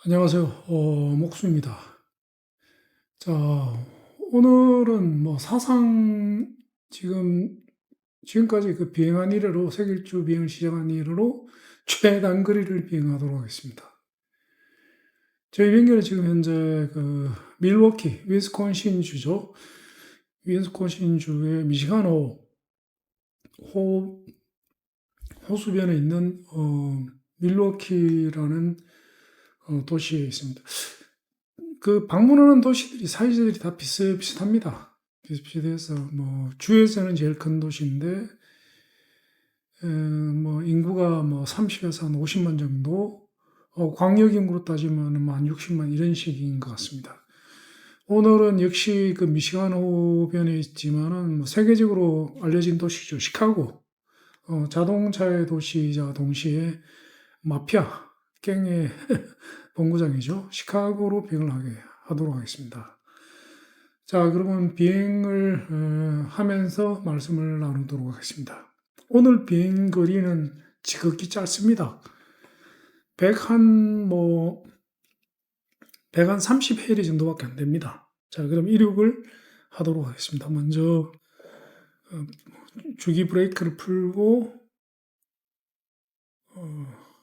안녕하세요. 목수입니다. 자, 오늘은 뭐 사상 지금까지 그 비행한 이래로 세계 일주 비행을 시작한 이래로 최단거리를 비행하도록 하겠습니다. 저희 비행기는 지금 현재 그 밀워키, 위스콘신 주죠. 위스콘신 주의 미시간호 호수변에 있는 밀워키라는 도시에 있습니다. 그 방문하는 도시들이 사이즈들이 다 비슷비슷합니다. 비슷비슷해서 뭐 주에서는 제일 큰 도시인데 뭐 인구가 뭐 30에서 한 50만 정도, 광역 인구로 따지면 뭐한 60만 이런 식인 것 같습니다. 오늘은 역시 그 미시간 호변에 있지만은 뭐 세계적으로 알려진 도시죠. 시카고. 자동차의 도시이자 동시에 마피아 갱의 본고장이죠. 시카고로 비행을 하도록 하겠습니다. 자, 그러면 비행을 하면서 말씀을 나누도록 하겠습니다. 오늘 비행 거리는 지극히 짧습니다. 100한 30해리 정도밖에 안 됩니다. 자, 그럼 이륙을 하도록 하겠습니다. 먼저 주기 브레이크를 풀고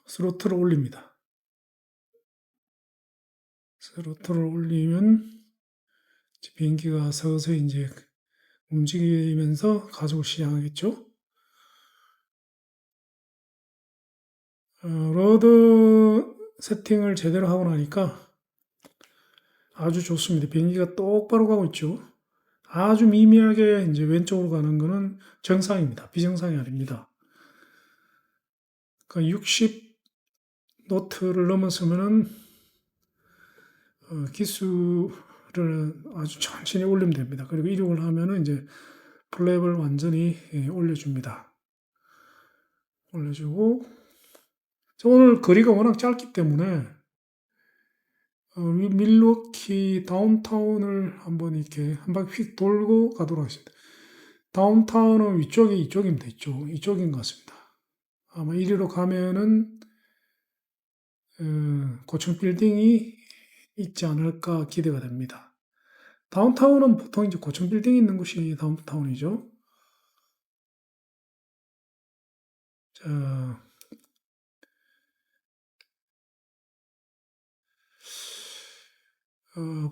스로틀을 올립니다. 스로틀을 올리면 비행기가 서서히 이제 움직이면서 가속을 시작하겠죠. 로드 세팅을 제대로 하고 나니까 아주 좋습니다. 비행기가 똑바로 가고 있죠. 아주 미미하게 이제 왼쪽으로 가는 거는 정상입니다. 비정상이 아닙니다. 그러니까 60 노트를 넘었으면은 기수를 아주 천천히 올리면 됩니다. 그리고 이륙을 하면은 이제 플랩을 완전히 올려줍니다. 올려주고 오늘 거리가 워낙 짧기 때문에 밀워키 다운타운을 한번 이렇게 한 바퀴 휙 돌고 가도록 하겠습니다. 다운타운은 이쪽입니다. 이쪽인 것 같습니다. 아마 이리로 가면은 고층 빌딩이 있지 않을까 기대가 됩니다. 다운타운은 보통 이제 고층 빌딩이 있는 곳이 다운타운이죠. 자,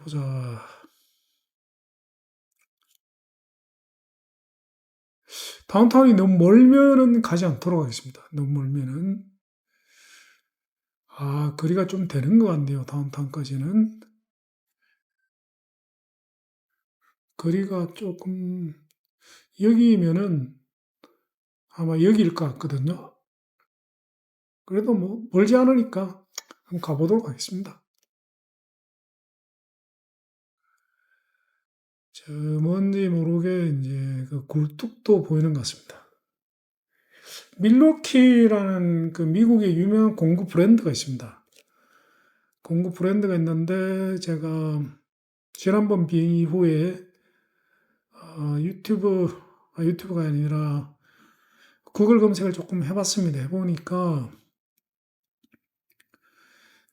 보자. 다운타운이 너무 멀면은 가지 않도록 하겠습니다. 너무 멀면은. 거리가 좀 되는 것 같네요. 다운타운까지는. 거리가 조금, 여기면은 아마 여기일 것 같거든요. 그래도 뭐 멀지 않으니까 한번 가보도록 하겠습니다. 저 뭔지 모르게 이제 그 굴뚝도 보이는 것 같습니다. 밀워키라는 그 미국의 유명한 공구 브랜드가 있습니다. 공구 브랜드가 있는데 제가 지난번 비행 이후에 유튜브가 아니라 구글 검색을 조금 해봤습니다. 해보니까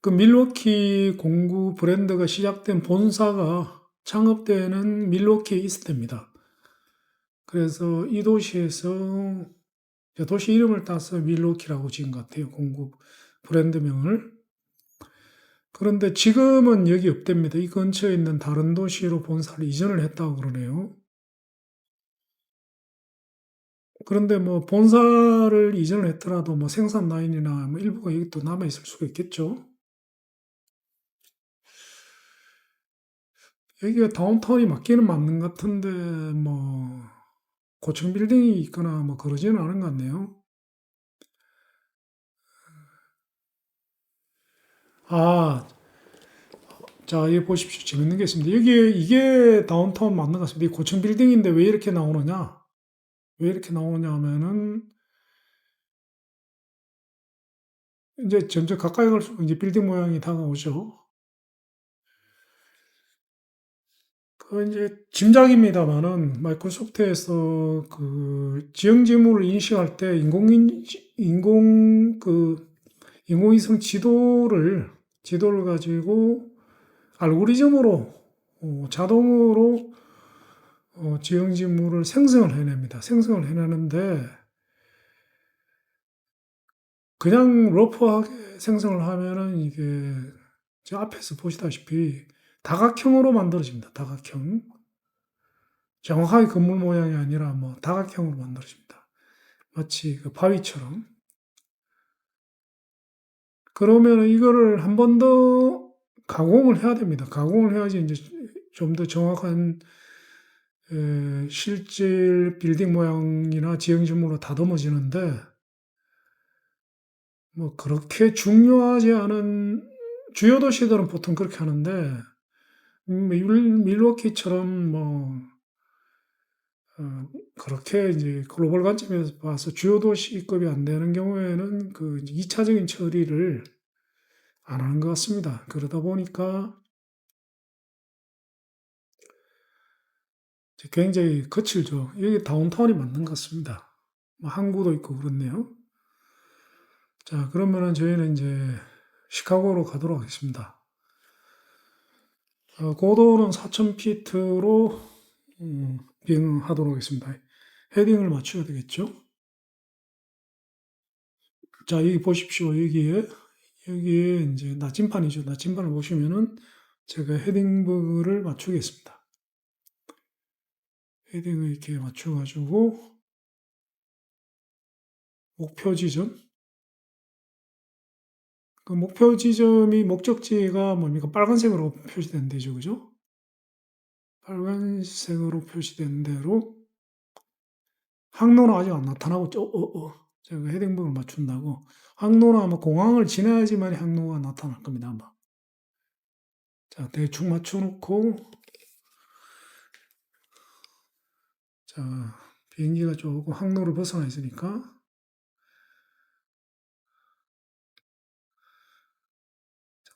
그 밀워키 공구 브랜드가 시작된 본사가 창업대는 밀워키에 있을 때입니다. 그래서 이 도시에서 도시 이름을 따서 밀워키라고 지은 것 같아요. 공구 브랜드명을. 그런데 지금은 여기 없답니다. 이 근처에 있는 다른 도시로 본사를 이전을 했다고 그러네요. 그런데 뭐 본사를 이전을 했더라도 뭐 생산 라인이나 뭐 일부가 여기 또 남아 있을 수가 있겠죠. 여기가 다운타운이 맞기는 맞는 것 같은데 뭐 고층 빌딩이 있거나 뭐 그러지는 않은 것 같네요. 아, 자, 여기 보십시오. 재밌는 게 있습니다. 이게 다운타운 맞는 것 같습니다. 이 고층 빌딩인데 왜 이렇게 나오느냐? 왜 이렇게 나오냐 하면은 이제 점점 가까이 갈수록 이제 빌딩 모양이 다가오죠. 그 이제 짐작입니다만은 마이크로소프트에서 그 지형 지물을 인식할 때 인공위성 지도를 지도를 가지고 알고리즘으로 자동으로 지형지물을 생성을 해냅니다. 생성을 해내는데 그냥 러프하게 생성을 하면은 이게 저 앞에서 보시다시피 다각형으로 만들어집니다. 다각형. 정확하게 건물 모양이 아니라 뭐 다각형으로 만들어집니다. 마치 그 바위처럼. 그러면 이거를 한 번 더 가공을 해야 됩니다. 가공을 해야지 이제 좀 더 정확한 실질 빌딩 모양이나 지형지물로 다듬어지는데 뭐 그렇게 중요하지 않은 주요 도시들은 보통 그렇게 하는데 밀워키처럼 뭐 그렇게 이제 글로벌 관점에서 봐서 주요 도시급이 안 되는 경우에는 그 2차적인 처리를 안 하는 것 같습니다. 그러다 보니까 굉장히 거칠죠. 여기 다운타운이 맞는 것 같습니다. 뭐 항구도 있고 그렇네요. 자, 그러면은 저희는 이제 시카고로 가도록 하겠습니다. 고도는 4,000피트로 비행하도록 하겠습니다. 헤딩을 맞춰야 되겠죠? 자, 여기 보십시오. 여기에 이제 나침판이죠. 나침판을 보시면은 제가 헤딩을 맞추겠습니다. 헤딩을 이렇게 맞춰가지고 목표 지점. 그 목표 지점이 목적지가 뭡니까? 빨간색으로 표시된 데죠. 그죠? 빨간색으로 표시된 대로 항로는 아직 안 나타나고 제가 헤딩북을 맞춘다고 항로는 아마 공항을 지나야지만 항로가 나타날 겁니다. 아마. 자, 대충 맞춰놓고 자, 비행기가 조금 항로를 벗어나 있으니까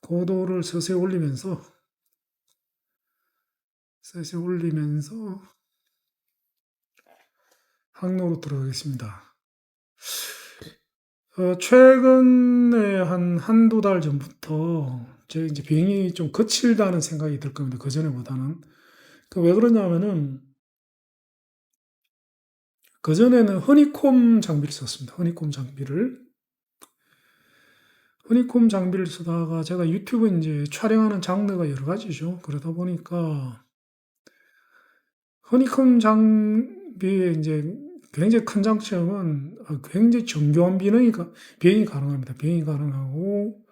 고도를 서서히 올리면서 항로로 들어가겠습니다. 최근에 한두 달 전부터 제 이제 비행이 좀 거칠다는 생각이 들 겁니다. 그전에보다는. 왜 그러냐면은 그전에는 허니콤 장비를 썼습니다. 허니콤 장비를 쓰다가 제가 유튜브 이제 촬영하는 장르가 여러 가지죠. 그러다 보니까 허니콤 장비의 이제 굉장히 큰 장점은 굉장히 정교한 비행이 가능합니다. 비행이 가능하고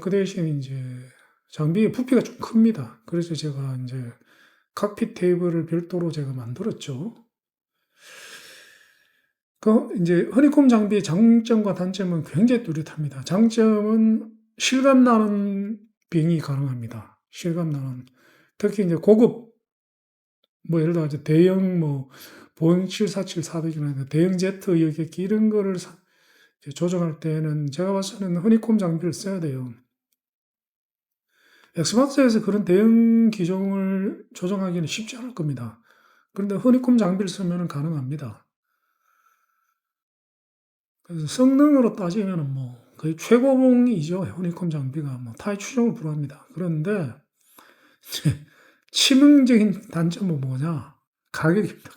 그 대신 이제 장비의 부피가 좀 큽니다. 그래서 제가 이제 칵핏 테이블을 별도로 제가 만들었죠. 이제 허니콤 장비의 장점과 단점은 굉장히 뚜렷합니다. 장점은 실감나는 비행이 가능합니다. 실감나는. 특히 이제 고급, 뭐 예를 들어 대형 뭐 보잉 747-400이나 대형 제트 여객기 이런 거를 조정할 때는 제가 봤을 때는 허니콤 장비를 써야 돼요. 엑스박스에서 그런 대형 기종을 조정하기는 쉽지 않을 겁니다. 그런데 허니콤 장비를 쓰면 가능합니다. 그래서 성능으로 따지면 뭐 거의 최고봉이죠. 허니콤 장비가 뭐 타의 추종을 불허합니다. 그런데 치명적인 단점은 뭐냐? 가격입니다.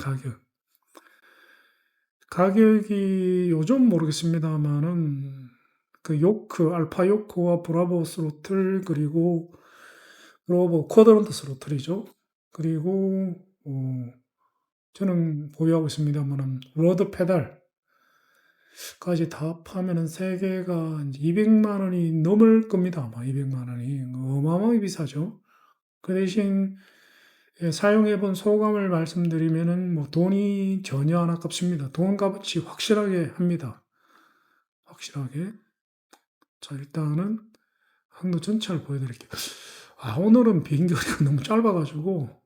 가격이 요즘 모르겠습니다만은 그 알파 요크와 브라보 스로틀 그리고 로버 쿼드런트 스로틀이죠. 그리고 저는 보유하고 있습니다만은 로드 페달까지 다 합하면은 세 개가 200만 원이 넘을 겁니다. 아마 200만 원이 어마어마하게 비싸죠. 그 대신 사용해 본 소감을 말씀드리면은 뭐 돈이 전혀 안 아깝습니다. 돈 값어치 확실하게 합니다. 확실하게. 자, 일단은 항로 전체를 보여드릴게요. 오늘은 비행 거리가 너무 짧아가지고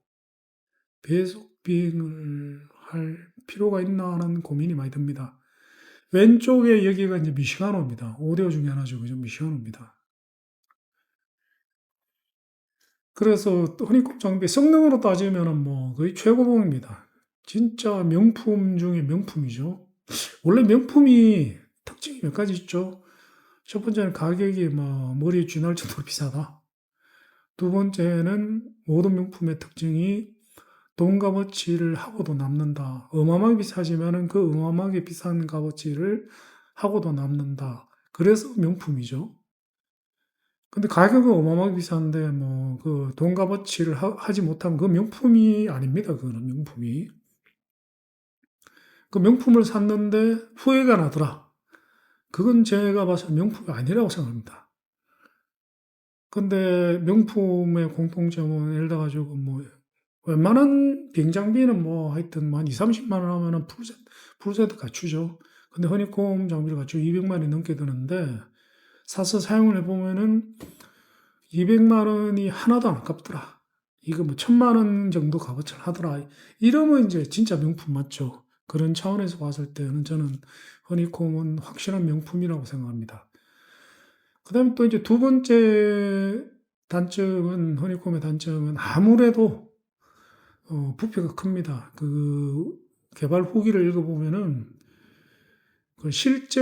배속 비행을 할 필요가 있나 하는 고민이 많이 듭니다. 왼쪽에 여기가 이제 미시가노입니다. 5대5 중에 하나죠. 그죠? 미시가노입니다. 그래서 허니콤 장비 성능으로 따지면은 뭐 거의 최고봉입니다. 진짜 명품 중에 명품이죠. 원래 명품이 특징이 몇 가지 있죠. 첫 번째는 가격이 뭐 머리에 쥐날 정도로 비싸다. 두 번째는 모든 명품의 특징이 돈 값어치를 하고도 남는다. 어마어마하게 비싸지만은 그 어마어마하게 비싼 값어치를 하고도 남는다. 그래서 명품이죠. 근데 가격은 어마어마하게 비싼데 뭐 그 돈 값어치를 하지 못하면 그 명품이 아닙니다. 그거는 명품이. 그 명품을 샀는데 후회가 나더라. 그건 제가 봐서 명품이 아니라고 생각합니다. 근데 명품의 공통점은 예를 들어 가지고 뭐 웬만한 비행 장비는 뭐 하여튼 뭐한 2-30만 원 하면은 풀세트 갖추죠. 근데 허니콤 장비를 갖추면 200만 원이 넘게 드는데 사서 사용을 해 보면은 200만 원이 하나도 안 아깝더라. 이거 뭐 1000만 원 정도 값어치를 하더라. 이러면 이제 진짜 명품 맞죠. 그런 차원에서 봤을 때는 저는 허니콤은 확실한 명품이라고 생각합니다. 그다음에 또 이제 두 번째 단점은 허니콤의 단점은 아무래도 부피가 큽니다. 그 개발 후기를 읽어보면은 그 실제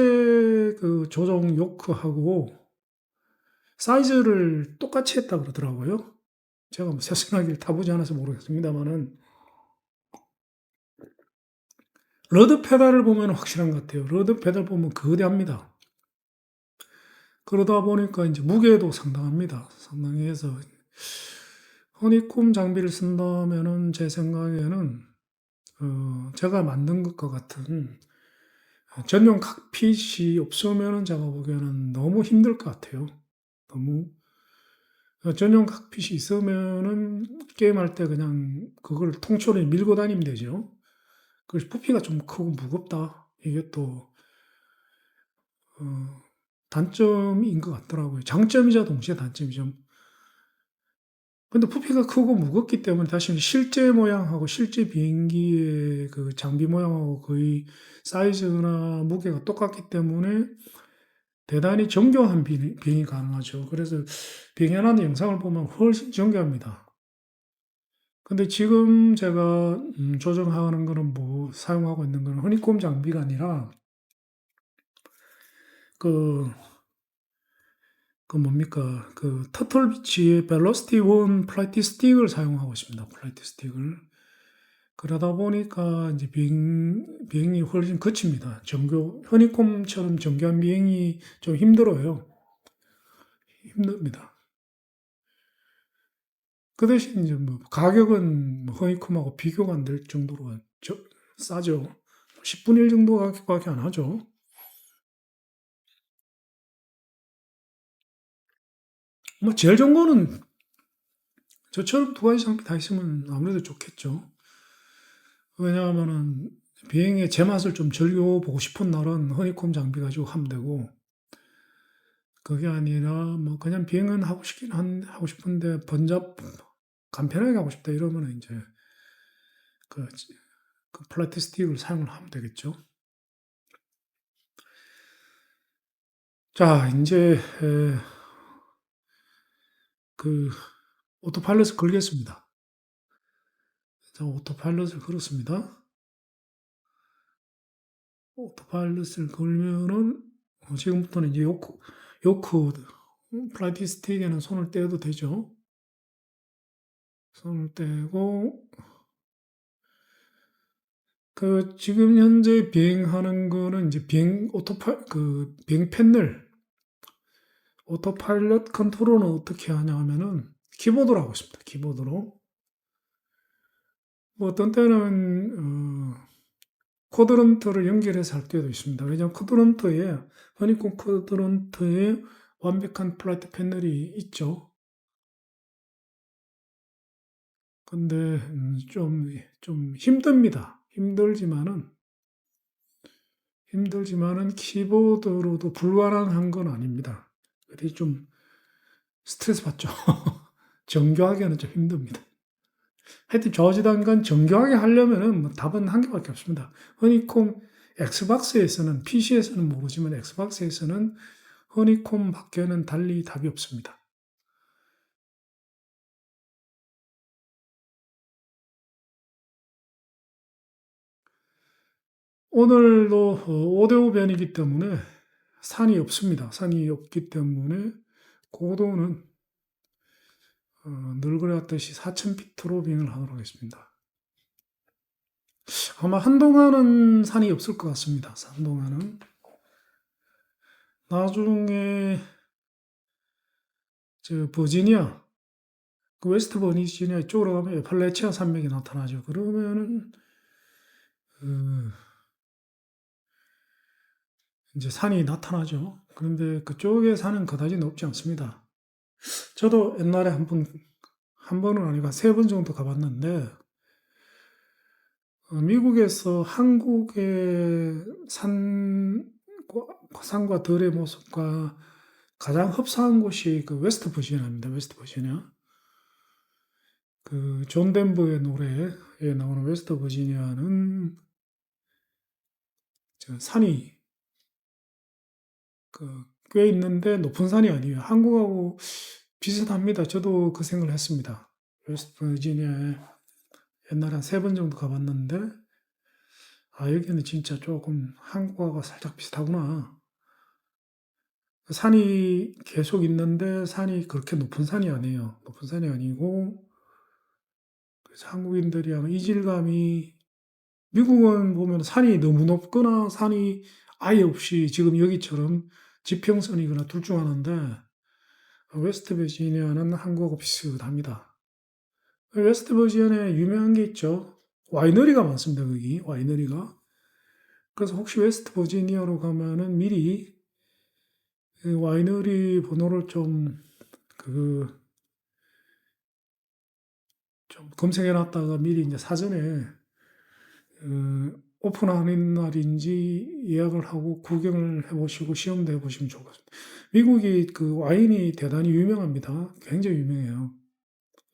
그 조종 요크하고 사이즈를 똑같이 했다 그러더라고요. 제가 뭐 세선하기를 타보지 않아서 모르겠습니다만은 러드 페달을 보면 확실한 것 같아요. 러드 페달 보면 거대합니다. 그러다 보니까 이제 무게도 상당합니다. 상당히 해서 허니콤 장비를 쓴다면은 제 생각에는 제가 만든 것과 같은 전용 칵핏이 없으면은 제가 보기에는 너무 힘들 것 같아요. 너무 전용 칵핏이 있으면은 게임할 때 그냥 그걸 통째로 밀고 다니면 되죠. 그 부피가 좀 크고 무겁다. 이게 또 어, 단점인 것 같더라고요. 장점이자 동시에 단점이죠. 근데 부피가 크고 무겁기 때문에 사실 실제 모양하고 실제 비행기의 그 장비 모양하고 거의 사이즈나 무게가 똑같기 때문에 대단히 정교한 비행이 가능하죠. 그래서 비행하는 영상을 보면 훨씬 정교합니다. 근데 지금 제가 조정하는 거는 뭐 사용하고 있는 거는 허니콤 장비가 아니라 그, 그 뭡니까 그 터틀비치의 벨로시티 원 플라이트 스틱을 사용하고 있습니다. 플라이트 스틱을. 그러다 보니까 이제 비행이 훨씬 거칩니다. 허니콤처럼 정교한 비행이 좀 힘들어요. 힘듭니다. 그 대신 이제 뭐 가격은 뭐 허니콤하고 비교가 안 될 정도로 싸죠. 10분의 1 정도 가격밖에 안 하죠. 뭐 제일 좋은 거는 저처럼 두 가지 장비 다 있으면 아무래도 좋겠죠. 왜냐하면은 비행의 제맛을 좀 즐겨보고 싶은 날은 허니콤 장비 가지고 하면 되고, 그게 아니라 뭐 그냥 비행은 하고 싶은데 간편하게 하고 싶다 이러면 이제 그, 그 플라이트 스틱을 사용을 하면 되겠죠. 자, 이제 그 오토파일럿을 걸겠습니다. 자, 오토파일럿을 걸었습니다. 오토파일럿을 걸면은 지금부터는 이제 요크 플라이트 스틱에는 손을 떼도 되죠. 손을 떼고 그 지금 현재 비행하는 거는 이제 비행 패널 오토파일럿 컨트롤은 어떻게 하냐 하면은 키보드로 하고 있습니다. 키보드로. 뭐 어떤 때는 쿼드런트를 연결해서 할 때도 있습니다. 왜냐하면 허니콤 쿼드런트에 완벽한 플라이트 패널이 있죠. 근데 좀 힘듭니다. 힘들지만은 키보드로도 불가능한 건 아닙니다. 그래서 좀 스트레스 받죠. 정교하게는 좀 힘듭니다. 하여튼 저지단간 정교하게 하려면은 뭐 답은 한 개밖에 없습니다. 허니콤 엑스박스에서는 PC에서는 모르지만 엑스박스에서는 허니콤 밖에는 달리 답이 없습니다. 오늘도 5대5 변이기 때문에 산이 없습니다. 산이 없기 때문에 고도는 늘 그래왔듯이 4,000피트로 비행을 하도록 하겠습니다. 아마 한동안은 산이 없을 것 같습니다. 한동안은. 나중에 버지니아, 그 웨스트 버지니아 쪽으로 가면 에팔레치아 산맥이 나타나죠. 그러면은 이제 산이 나타나죠. 그런데 그쪽에 산은 그다지 높지 않습니다. 저도 옛날에 한 번은 아니고 3번 정도 가봤는데, 미국에서 한국의 산과 들의 모습과 가장 흡사한 곳이 그 웨스트 버지니아입니다. 웨스트 버지니아. 그 존 덴버의 노래에 나오는 웨스트 버지니아는 산이 꽤 있는데 높은 산이 아니에요. 한국하고 비슷합니다. 저도 그 생각을 했습니다. 웨스트 버지니아에 옛날에 한 3번 정도 가봤는데, 여기는 진짜 조금 한국하고 살짝 비슷하구나. 산이 계속 있는데 산이 그렇게 높은 산이 아니에요. 높은 산이 아니고, 그래서 한국인들이 아마 이질감이, 미국은 보면 산이 너무 높거나 산이 아예 없이 지금 여기처럼 지평선이거나 둘 중 하나인데, 웨스트 버지니아는 한국하고 비슷합니다. 웨스트 버지니아에 유명한 게 있죠. 와이너리가 많습니다. 거기 와이너리가. 그래서 혹시 웨스트 버지니아로 가면은 미리 그 와이너리 번호를 좀 검색해 놨다가 미리 이제 사전에 오픈하는 날인지 예약을 하고 구경을 해보시고 시험도 해보시면 좋을 것 같습니다. 미국이 그 와인이 대단히 유명합니다. 굉장히 유명해요.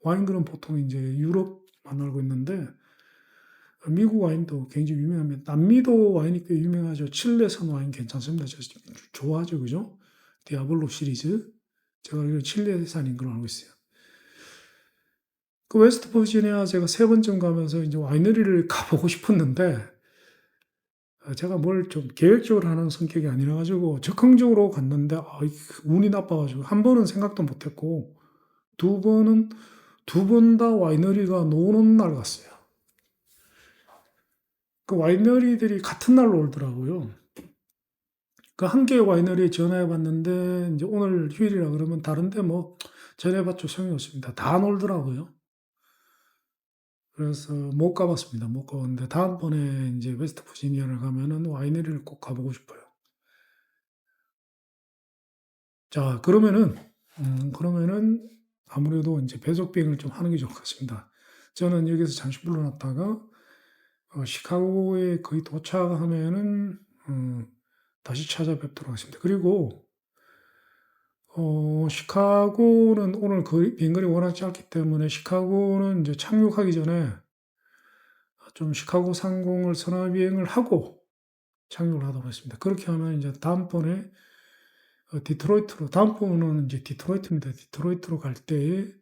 와인들은 보통 이제 유럽만 알고 있는데, 미국 와인도 굉장히 유명합니다. 남미도 와인이 꽤 유명하죠. 칠레산 와인 괜찮습니다. 저 좋아하죠. 그죠? 디아블로 시리즈. 제가 알기로 칠레산인 걸로 알고 있어요. 그 웨스트 버지니아 제가 3번쯤 가면서 이제 와이너리를 가보고 싶었는데, 제가 뭘 좀 계획적으로 하는 성격이 아니라 가지고 적극적으로 갔는데, 운이 나빠가지고 한 번은 생각도 못했고, 두 번 다 와이너리가 노는 날 갔어요. 그 와이너리들이 같은 날로 오더라고요. 그 한 개의 와이너리에 전화해 봤는데, 이제 오늘 휴일이라 그러면 다른데 뭐 전화해봤자 소용이 없습니다. 다 놀더라고요. 그래서 못 가봤습니다. 못 가봤는데, 다음번에 이제 웨스트 버지니아를 가면은 와이너리를 꼭 가보고 싶어요. 자, 그러면은 아무래도 이제 배속 비행을 좀 하는 게 좋을 것 같습니다. 저는 여기서 잠시 물러났다가, 시카고에 거의 도착하면은, 다시 찾아뵙도록 하겠습니다. 그리고, 시카고는 오늘 비행거리 워낙 짧기 때문에 시카고는 이제 착륙하기 전에 좀 시카고 상공을 선화 비행을 하고 착륙을 하도록 하겠습니다. 그렇게 하면 이제 다음번에 다음번은 이제 디트로이트입니다. 디트로이트를 갈 때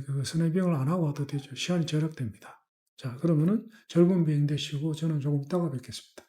그 선화 비행을 안 하고 와도 되죠. 시간이 절약됩니다. 자, 그러면은 즐거운 비행 되시고 저는 조금 이따가 뵙겠습니다.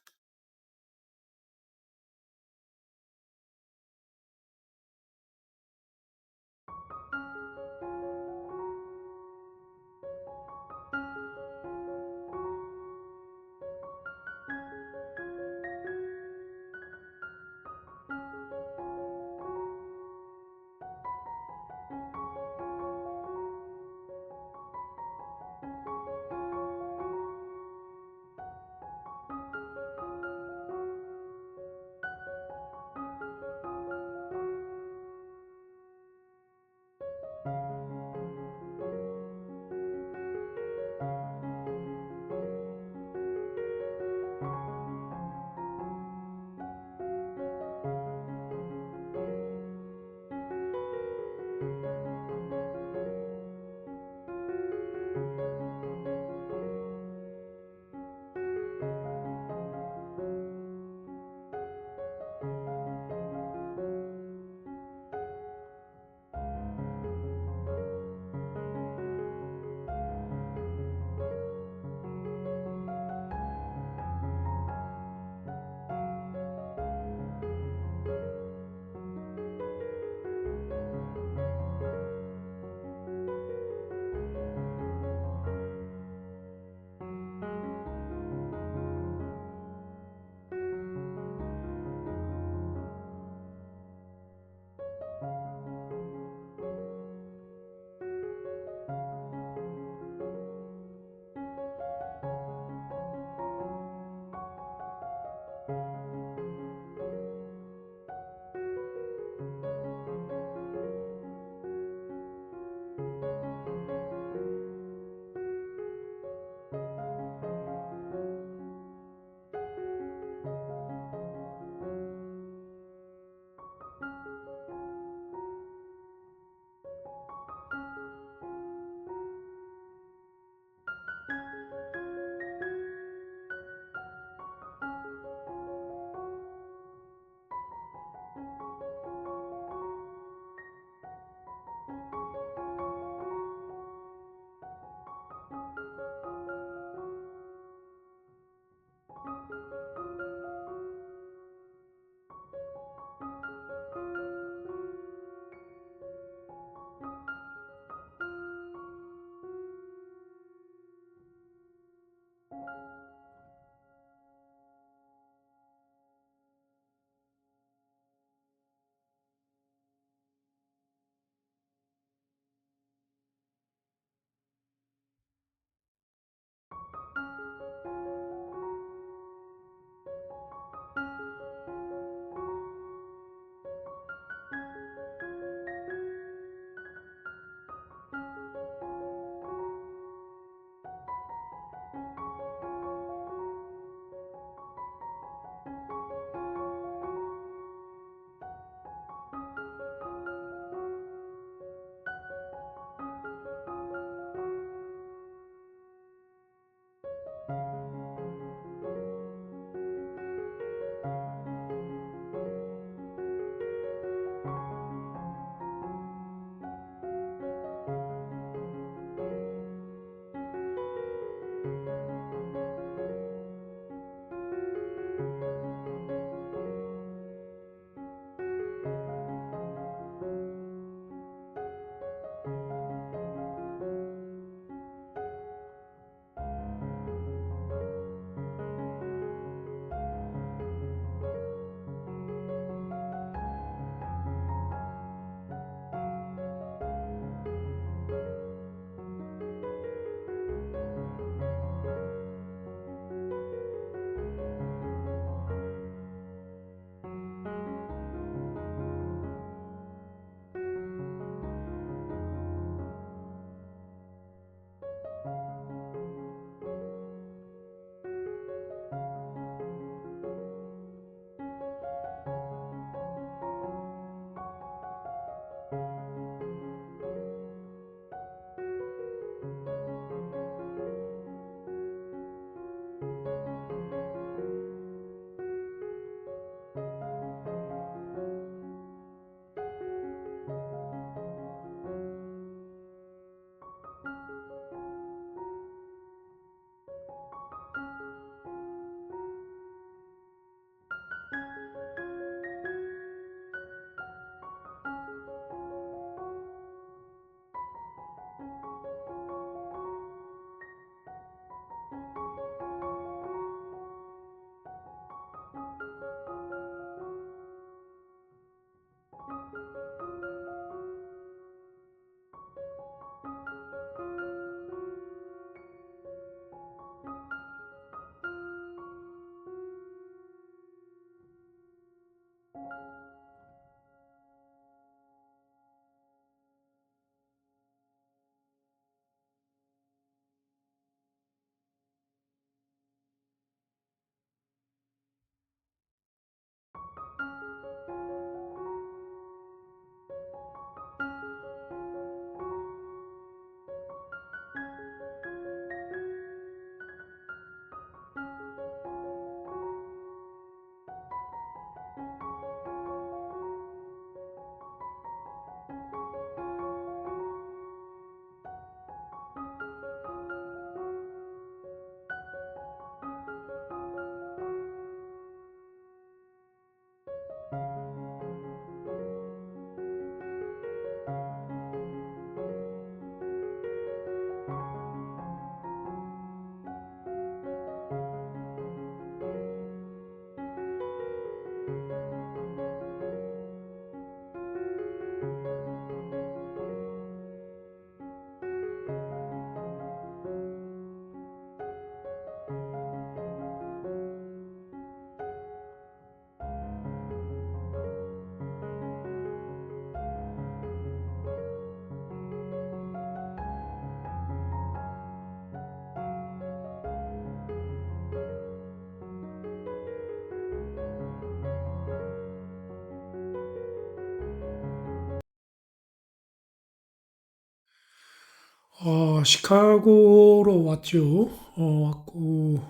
시카고로 왔죠. 왔고,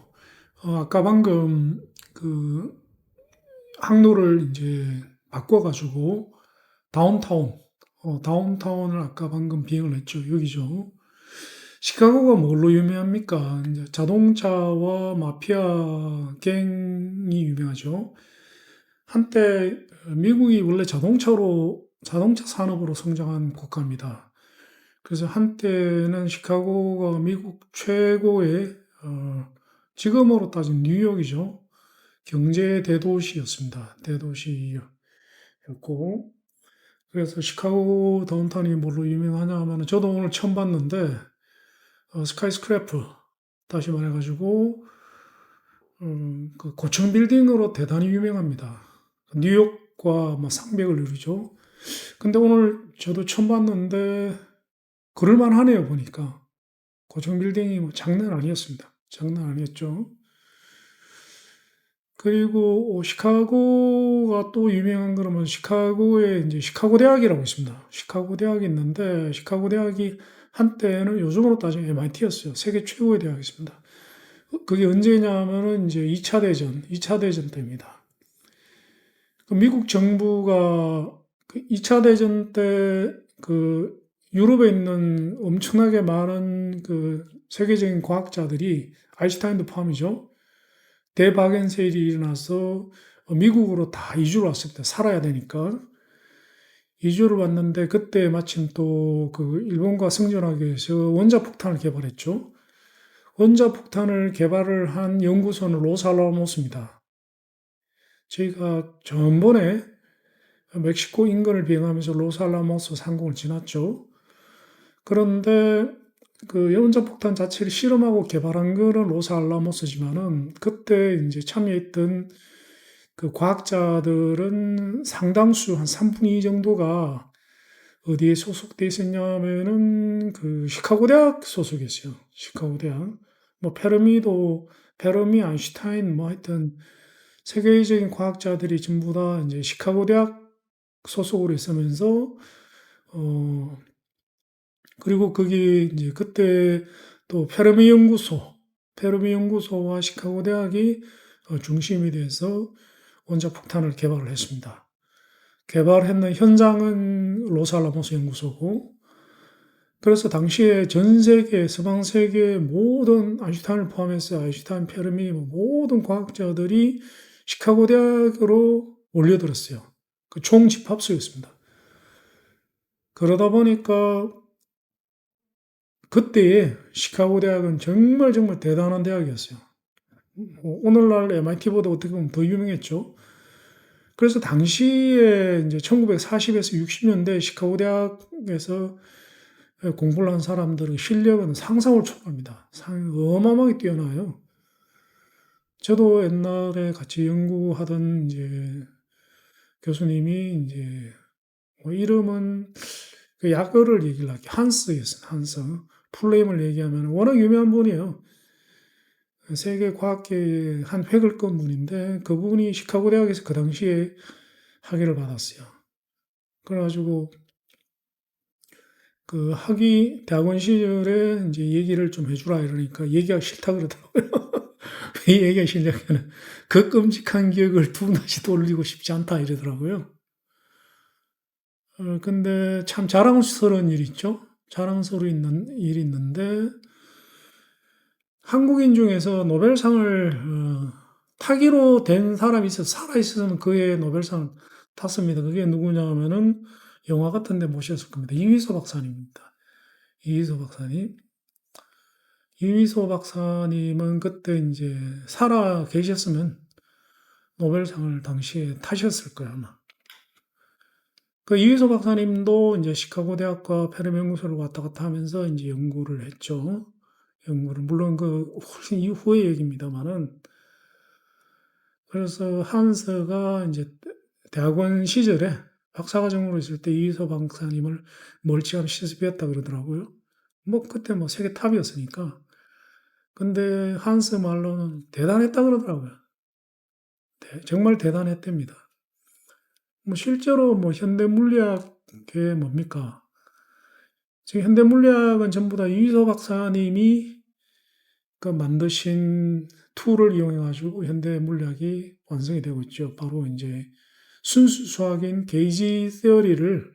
아까 방금 그 항로를 이제 바꿔가지고 다운타운, 다운타운을 아까 방금 비행을 했죠. 여기죠. 시카고가 뭘로 유명합니까? 이제 자동차와 마피아 갱이 유명하죠. 한때 미국이 원래 자동차 산업으로 성장한 국가입니다. 그래서 한때는 시카고가 미국 최고의 지금으로 따지면 뉴욕이죠. 경제 대도시였습니다. 대도시였고 그래서 시카고 다운타운이 뭘로 유명하냐 하면 저도 오늘 처음 봤는데 스카이스크래퍼 다시 말해가지고 그 고층 빌딩으로 대단히 유명합니다. 뉴욕과 뭐 상벽을 이루죠. 근데 오늘 저도 처음 봤는데 그럴만 하네요 보니까. 고층 빌딩이 뭐 장난 아니었습니다. 장난 아니었죠. 그리고 시카고가 또 유명한 거라면 시카고에 이제 시카고 대학이라고 있습니다. 시카고 대학이 있는데 시카고 대학이 한때는 요즘으로 따지면 MIT였어요. 세계 최고의 대학이었습니다. 그게 언제냐면은 이제 2차 대전 때입니다. 그 미국 정부가 그 2차 대전 때 그 유럽에 있는 엄청나게 많은 그 세계적인 과학자들이 아인슈타인도 포함이죠. 대박연세일이 일어나서 미국으로 다 이주를 왔습니다. 살아야 되니까. 이주를 왔는데 그때 마침 또 그 일본과 승전하기 위해서 원자폭탄을 개발했죠. 원자폭탄을 개발을 한 연구소는 로스알라모스입니다. 저희가 전번에 멕시코 인근을 비행하면서 로스알라모스 상공을 지났죠. 그런데 그 원자폭탄 자체를 실험하고 개발한 거는 로스알라모스지만은 그때 이제 참여했던 그 과학자들은 상당수 한 3분의 2 정도가 어디에 소속돼 있었냐면은 그 시카고 대학 소속이었어요. 시카고 대학. 뭐 페르미, 아인슈타인 뭐 하여튼 세계적인 과학자들이 전부 다 이제 시카고 대학 소속으로 있으면서 어 그리고 거기 이제 그때 또 페르미 연구소와 시카고 대학이 중심이 돼서 원자폭탄을 개발을 했습니다. 개발했는 현장은 로스알라모스 연구소고, 그래서 당시에 전 세계, 서방 세계 모든 아인슈타인을 포함해서 아인슈타인, 페르미 모든 과학자들이 시카고 대학으로 몰려들었어요. 그 총집합소였습니다. 그러다 보니까 그때의 시카고 대학은 정말 정말 대단한 대학이었어요. 오늘날 MIT보다 어떻게 보면 더 유명했죠. 그래서 당시에 이제 1940에서 60년대 시카고 대학에서 공부를 한 사람들의 실력은 상상을 초월합니다. 어마어마하게 뛰어나요. 저도 옛날에 같이 연구하던 이제 교수님이 이제 뭐 이름은 그 약어를 얘기를 할게요. 한스였어요. 한스. 풀네임을 얘기하면 워낙 유명한 분이에요. 세계 과학계의 한 획을 끈 분인데 그분이 시카고 대학에서 그 당시에 학위를 받았어요. 그래가지고 그 대학원 시절에 이제 얘기를 좀 해주라 이러니까 얘기하기 싫다 그러더라고요. 왜 얘기가 싫냐면 그 끔찍한 기억을 두 번 다시 돌리고 싶지 않다 이러더라고요. 근데 참 자랑스러운 일 있죠. 자랑스러운 일이 있는데 한국인 중에서 노벨상을 타기로 된 사람이 살아있으면 그의 노벨상을 탔습니다. 그게 누구냐면은 영화 같은 데 모셨을 겁니다. 이휘소 박사님입니다. 이휘소 박사님. 이휘소 박사님은 그때 이제 살아 계셨으면 노벨상을 당시에 타셨을 거예요, 아마. 그 이휘소 박사님도 이제 시카고 대학과 페르미 연구소를 왔다 갔다 하면서 이제 연구를 했죠. 물론 그 훨씬 이후의 얘기입니다만은. 그래서 한스가 이제 대학원 시절에 박사과정으로 있을 때 이휘소 박사님을 멀찌감치 시습했다 그러더라고요. 뭐 그때 뭐 세계 탑이었으니까. 근데 한스 말로는 대단했다 그러더라고요. 정말 대단했답니다. 뭐 실제로 뭐 현대 물리학계 뭡니까? 지금 현대물리학은 전부 다 이휘소 박사님이 그 만드신 툴을 이용해 가지고 현대물리학이 완성이 되고 있죠. 바로 이제 순수 수학인 게이지 세어리를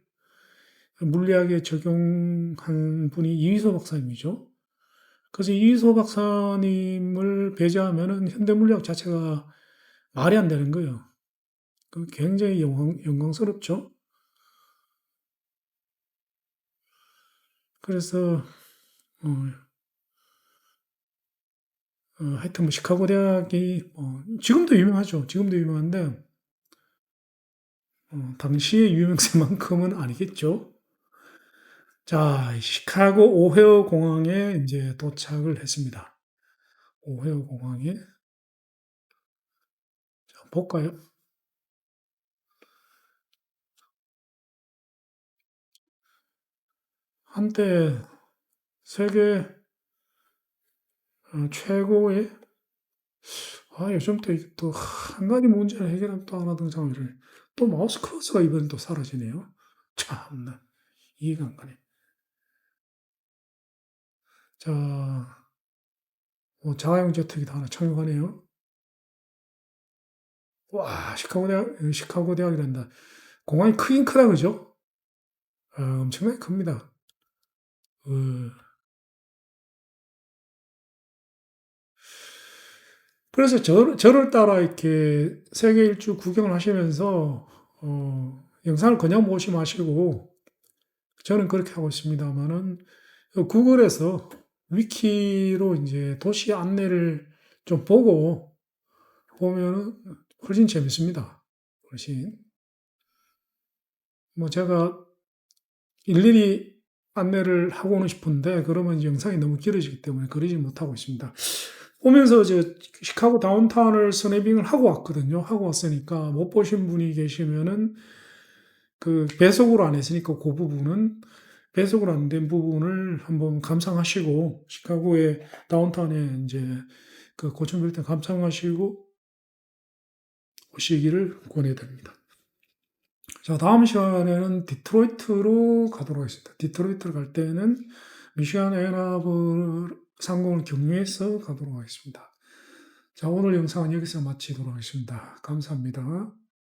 물리학에 적용한 분이 이휘소 박사님이죠. 그래서 이휘소 박사님을 배제하면은 현대물리학 자체가 말이 안 되는 거예요. 굉장히 영광스럽죠. 그래서 어, 하여튼 뭐 시카고 대학이 지금도 유명하죠. 지금도 유명한데 당시의 유명세만큼은 아니겠죠. 자, 시카고 오헤어 공항에 이제 도착을 했습니다. 오헤어 공항에 자, 볼까요? 한때 세계 최고의 요즘 또 한 가지 문제를 해결하면 또 하나 등장을 또 마우스 커서가 이번엔 또 사라지네요. 참나 이해가 안 가네. 자, 자가용 제트기도 하나 착륙하네요. 와, 시카고 대학이란다. 공항이 크긴 크다, 그죠? 엄청나게 큽니다. 어, 그래서 저를 따라 이렇게 세계 일주 구경을 하시면서, 영상을 그냥 보시 마시고, 저는 그렇게 하고 있습니다만은, 구글에서 위키로 이제 도시 안내를 좀 보고 보면은 훨씬 재밌습니다. 훨씬. 뭐 제가 일일이 안내를 하고는 싶은데 그러면 영상이 너무 길어지기 때문에 그러지 못하고 있습니다. 오면서 이제 시카고 다운타운을 스냅빙을 하고 왔거든요. 하고 왔으니까 못 보신 분이 계시면은 그 배속으로 안 했으니까 그 부분은 배속으로 안 된 부분을 한번 감상하시고 시카고의 다운타운에 이제 그 고층 빌딩 감상하시고 오시기를 권해드립니다. 자, 다음 시간에는 디트로이트로 가도록 하겠습니다. 디트로이트를 갈 때는 미시간 앤아버 상공을 경유해서 가도록 하겠습니다. 자, 오늘 영상은 여기서 마치도록 하겠습니다. 감사합니다.